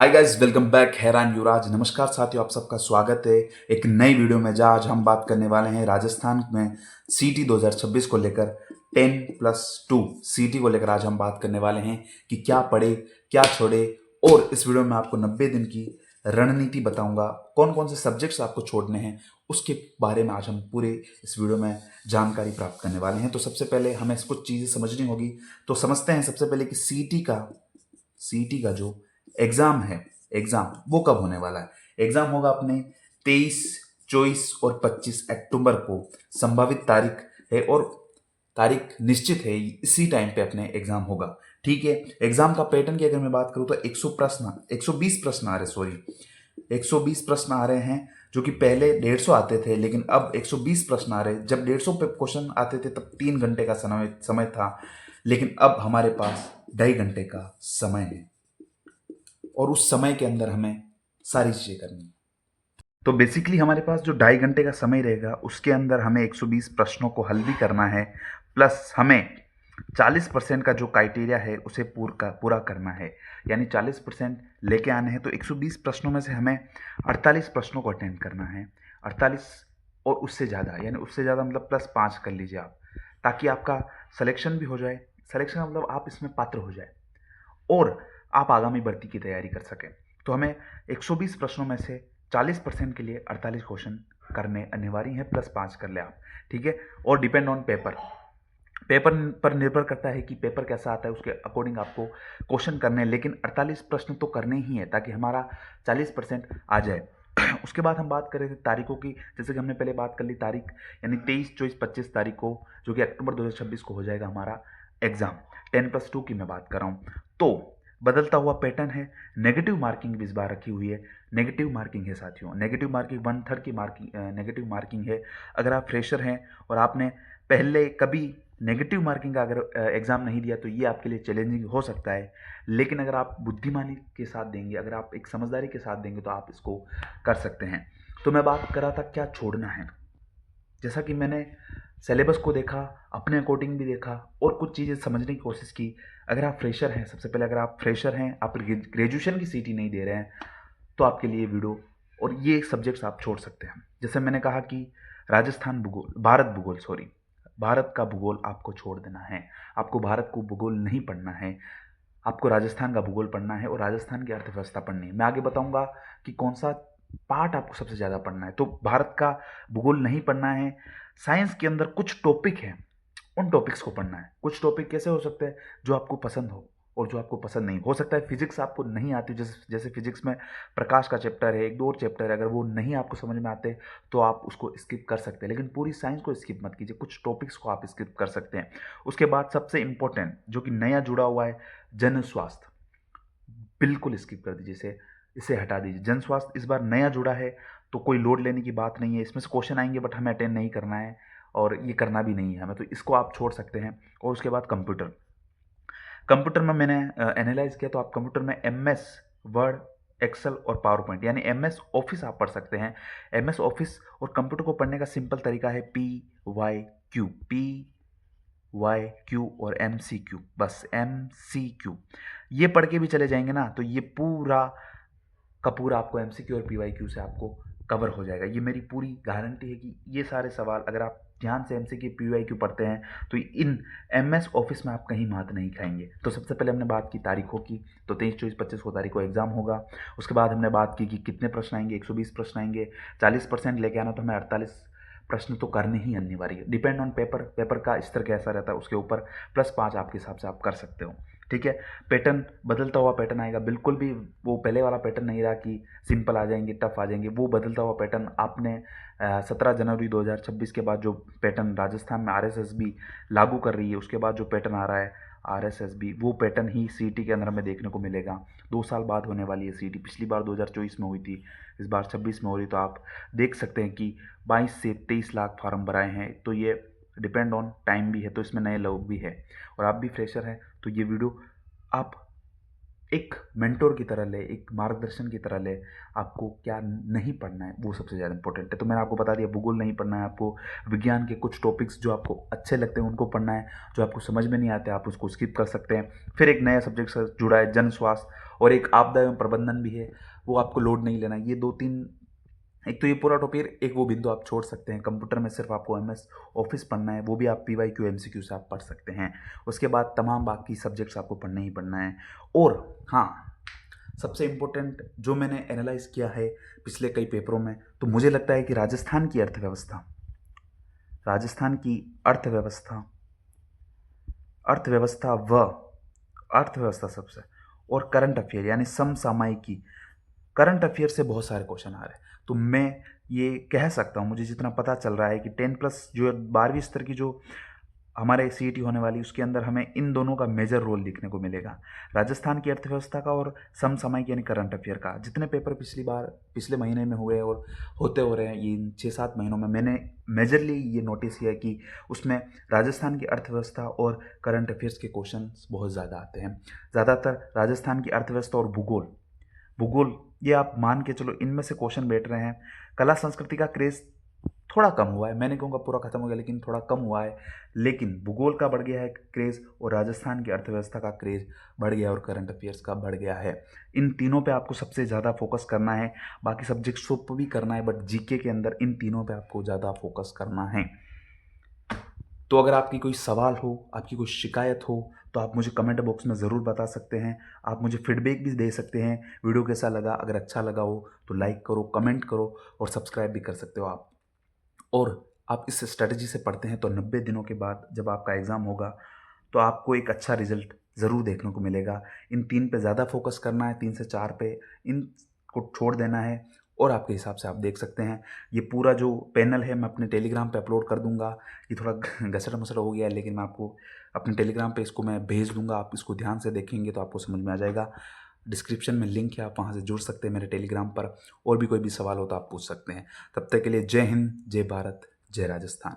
Hi guys, welcome back. हैरान युवराज। नमस्कार साथियों, आप सबका स्वागत है एक नई वीडियो में जहाँ आज हम बात करने वाले हैं राजस्थान में सीटी 2026 को लेकर 10+2 सीटी को लेकर। आज हम बात करने वाले हैं कि क्या पढ़े क्या छोड़े, और इस वीडियो में आपको 90 दिन की रणनीति बताऊंगा। कौन कौन से सब्जेक्ट्स आपको छोड़ने हैं उसके बारे में आज हम पूरे इस वीडियो में जानकारी प्राप्त करने वाले हैं। तो सबसे पहले हमें कुछ चीज़ें समझनी होगी। तो समझते हैं सबसे पहले कि सीटी का जो एग्जाम है, एग्जाम वो कब होने वाला है। एग्जाम होगा अपने 23, 24 और 25 अक्टूबर को। संभावित तारीख है और तारीख निश्चित है, इसी टाइम पे अपने एग्जाम होगा। ठीक है। एग्जाम का पैटर्न की अगर मैं बात करूं तो 120 प्रश्न आ रहे, सॉरी 120 प्रश्न आ रहे हैं, जो कि पहले 150 आते थे, लेकिन अब 120 प्रश्न आ रहे हैं। जब 150 पे क्वेश्चन आते थे तब 3 घंटे का समय था, लेकिन अब हमारे पास 2.5 घंटे का समय है, और उस समय के अंदर हमें सारी चीज़ें करनी है। तो बेसिकली हमारे पास जो 2.5 घंटे का समय रहेगा उसके अंदर हमें 120 प्रश्नों को हल भी करना है, प्लस हमें 40% का जो क्राइटेरिया है उसे पूरा करना है। यानी 40% लेके आने हैं। तो 120 प्रश्नों में से हमें 48 प्रश्नों को अटेंड करना है। 48 और उससे ज़्यादा, यानी उससे ज़्यादा मतलब +5 कर लीजिए आप, ताकि आपका सिलेक्शन भी हो जाए। सिलेक्शन मतलब आप इसमें पात्र हो जाए और आप आगामी भर्ती की तैयारी कर सकें। तो हमें 120 प्रश्नों में से 40% के लिए 48 क्वेश्चन करने अनिवार्य हैं, +5 कर ले आप। ठीक है। और डिपेंड ऑन पेपर, पेपर पर निर्भर करता है कि पेपर कैसा आता है, उसके अकॉर्डिंग आपको क्वेश्चन करने हैं, लेकिन 48 प्रश्न तो करने ही है ताकि हमारा 40% आ जाए। उसके बाद हम बात करें थे तारीखों की, जैसे कि हमने पहले बात कर ली तारीख, यानी 23, 24, 25 तारीख को, जो कि अक्टूबर 2026 को हो जाएगा हमारा एग्जाम। 10+2 की मैं बात कर रहा हूँ। तो बदलता हुआ पैटर्न है। नेगेटिव मार्किंग भी इस बार रखी हुई है। नेगेटिव मार्किंग है साथियों, नेगेटिव मार्किंग 1/3 की मार्किंग नेगेटिव मार्किंग है। अगर आप फ्रेशर हैं और आपने पहले कभी नेगेटिव मार्किंग का अगर एग्ज़ाम नहीं दिया तो ये आपके लिए चैलेंजिंग हो सकता है, लेकिन अगर आप बुद्धिमानी के साथ देंगे, अगर आप एक समझदारी के साथ देंगे तो आप इसको कर सकते हैं। तो मैं बात कर रहा था क्या छोड़ना है। जैसा कि मैंने सिलेबस को देखा, अपने अकॉर्डिंग भी देखा और कुछ चीज़ें समझने की कोशिश की। अगर आप फ्रेशर हैं, सबसे पहले अगर आप फ्रेशर हैं, आप ग्रेजुएशन की सीटी नहीं दे रहे हैं, तो आपके लिए वीडियो और ये सब्जेक्ट्स आप छोड़ सकते हैं। जैसे मैंने कहा कि भारत का भूगोल आपको छोड़ देना है। आपको भारत को भूगोल नहीं पढ़ना है, आपको राजस्थान का भूगोल पढ़ना है और राजस्थान की अर्थव्यवस्था पढ़नी है। मैं आगे बताऊंगा कि कौन सा पार्ट आपको सबसे ज़्यादा पढ़ना है। तो भारत का भूगोल नहीं पढ़ना है। साइंस के अंदर कुछ टॉपिक हैं, उन टॉपिक्स को पढ़ना है। कुछ टॉपिक कैसे हो सकते हैं, जो आपको पसंद हो और जो आपको पसंद नहीं हो सकता है। फिजिक्स आपको नहीं आती, जैसे जैसे फिजिक्स में प्रकाश का चैप्टर है, एक दो और चैप्टर है, अगर वो नहीं आपको समझ में आते तो आप उसको स्किप कर सकते हैं, लेकिन पूरी साइंस को स्किप मत कीजिए, कुछ टॉपिक्स को आप स्किप कर सकते हैं। उसके बाद सबसे इंपॉर्टेंट जो कि नया जुड़ा हुआ है, जन स्वास्थ्य, बिल्कुल स्किप कर दीजिए इसे, इसे हटा दीजिए। जन स्वास्थ्य इस बार नया जुड़ा है तो कोई लोड लेने की बात नहीं है। इसमें से क्वेश्चन आएंगे बट हमें अटेंड नहीं करना है और ये करना भी नहीं है हमें, तो इसको आप छोड़ सकते हैं। और उसके बाद कंप्यूटर, कंप्यूटर में मैंने एनालाइज किया तो आप कंप्यूटर में MS वर्ड, एक्सेल और पावर पॉइंट, यानी MS ऑफिस आप पढ़ सकते हैं। MS ऑफिस और कंप्यूटर को पढ़ने का सिंपल तरीका है PYQ और MCQ, बस MCQ ये पढ़ के भी चले जाएंगे ना तो ये पूरा का पूरा आपको MCQ और PYQ से आपको कवर हो जाएगा। ये मेरी पूरी गारंटी है कि ये सारे सवाल अगर आप ध्यान से MCQ PYQ पढ़ते हैं तो इन MS ऑफिस में आप कहीं मात नहीं खाएंगे। तो सबसे पहले हमने बात की तारीखों की, तो 23, 24, 25 को तारीख को एग्जाम होगा। उसके बाद हमने बात की कि कितने प्रश्न आएंगे, 120 प्रश्न आएंगे। 40% लेके आना तो हमें 48 प्रश्न तो करने ही अनिवार्य है। डिपेंड ऑन पेपर, पेपर का स्तर कैसा रहता है उसके ऊपर +5 आपके हिसाब से आप कर सकते हो। ठीक है। पैटर्न बदलता हुआ पैटर्न आएगा, बिल्कुल भी वो पहले वाला पैटर्न नहीं रहा कि सिंपल आ जाएंगे टफ आ जाएंगे। वो बदलता हुआ पैटर्न आपने 17 जनवरी 2026 के बाद जो पैटर्न राजस्थान में RSSB लागू कर रही है, उसके बाद जो पैटर्न आ रहा है RSSB, वो पैटर्न ही सीटी के अंदर हमें देखने को मिलेगा। 2 साल बाद होने वाली है सीटी, पिछली बार 2024 में हुई थी, इस बार 26 में हो रही। तो आप देख सकते हैं कि 22 से 23 लाख फार्म भराए हैं। तो ये डिपेंड ऑन टाइम भी है, तो इसमें नए लोग भी है और आप भी फ्रेशर हैं, तो ये वीडियो आप एक मेंटोर की तरह ले, एक मार्गदर्शन की तरह ले, आपको क्या नहीं पढ़ना है वो सबसे ज़्यादा इंपॉर्टेंट है। तो मैंने आपको बता दिया, भूगोल नहीं पढ़ना है आपको, विज्ञान के कुछ टॉपिक्स जो आपको अच्छे लगते हैं उनको पढ़ना है, जो आपको समझ में नहीं आते आप उसको स्किप कर सकते हैं। फिर एक नया सब्जेक्ट से जुड़ा है जन स्वास्थ्य, और एक आपदा एवं प्रबंधन भी है, वो आपको लोड नहीं लेना। ये 2-3, एक तो ये पूरा टॉपिक, एक वो बिंदु आप छोड़ सकते हैं। कंप्यूटर में सिर्फ आपको MS ऑफिस पढ़ना है, वो भी आप PYQ MCQ से आप पढ़ सकते हैं। उसके बाद तमाम बाकी सब्जेक्ट्स आपको पढ़ना ही पढ़ना है। और हाँ, सबसे इम्पोर्टेंट जो मैंने एनालाइज किया है पिछले कई पेपरों में, तो मुझे लगता है कि राजस्थान की अर्थव्यवस्था, राजस्थान की अर्थव्यवस्था, अर्थव्यवस्था व अर्थव्यवस्था सबसे, और करंट अफेयर यानी समसामयिकी, करंट अफेयर से बहुत सारे क्वेश्चन आ रहे हैं। तो मैं ये कह सकता हूँ, मुझे जितना पता चल रहा है कि 10+ जो 12वीं स्तर की जो हमारे CET होने वाली, उसके अंदर हमें इन दोनों का मेजर रोल दिखने को मिलेगा, राजस्थान की अर्थव्यवस्था का और समसामयिक यानी करंट अफेयर का। जितने पेपर पिछले महीने में हुए और होते हो रहे हैं ये 6-7 महीनों में, मैंने मेजरली ये नोटिस किया कि उसमें राजस्थान की अर्थव्यवस्था और करंट अफेयर्स के क्वेश्चन बहुत ज़्यादा आते हैं। ज़्यादातर राजस्थान की अर्थव्यवस्था और भूगोल, भूगोल ये आप मान के चलो, इनमें से क्वेश्चन बैठ रहे हैं। कला संस्कृति का क्रेज थोड़ा कम हुआ है, मैं नहीं कहूँगा पूरा खत्म हो गया, लेकिन थोड़ा कम हुआ है। लेकिन भूगोल का बढ़ गया है क्रेज, और राजस्थान की अर्थव्यवस्था का क्रेज बढ़ गया, और करंट अफेयर्स का बढ़ गया है। इन तीनों पे आपको सबसे ज़्यादा फोकस करना है, बाकी सब्जेक्ट्स पर भी करना है, बट GK के अंदर इन तीनों पे आपको ज़्यादा फोकस करना है। तो अगर आपकी कोई सवाल हो, आपकी कोई शिकायत हो, तो आप मुझे कमेंट बॉक्स में ज़रूर बता सकते हैं। आप मुझे फीडबैक भी दे सकते हैं, वीडियो कैसा लगा, अगर अच्छा लगा हो तो लाइक करो, कमेंट करो, और सब्सक्राइब भी कर सकते हो आप। और आप इस स्ट्रेटजी से पढ़ते हैं तो 90 दिनों के बाद जब आपका एग्ज़ाम होगा तो आपको एक अच्छा रिजल्ट ज़रूर देखने को मिलेगा। इन 3 पे ज़्यादा फोकस करना है, 3 से 4 पे इनको छोड़ देना है, और आपके हिसाब से आप देख सकते हैं। ये पूरा जो पैनल है मैं अपने टेलीग्राम पे अपलोड कर दूंगा। ये थोड़ा घसड़-मुसड़ हो गया है, लेकिन मैं आपको अपने टेलीग्राम पे इसको मैं भेज दूंगा। आप इसको ध्यान से देखेंगे तो आपको समझ में आ जाएगा। डिस्क्रिप्शन में लिंक है, आप वहाँ से जुड़ सकते हैं मेरे टेलीग्राम पर। और भी कोई भी सवाल हो तो आप पूछ सकते हैं। तब तक के लिए जय हिंद, जय भारत, जय राजस्थान।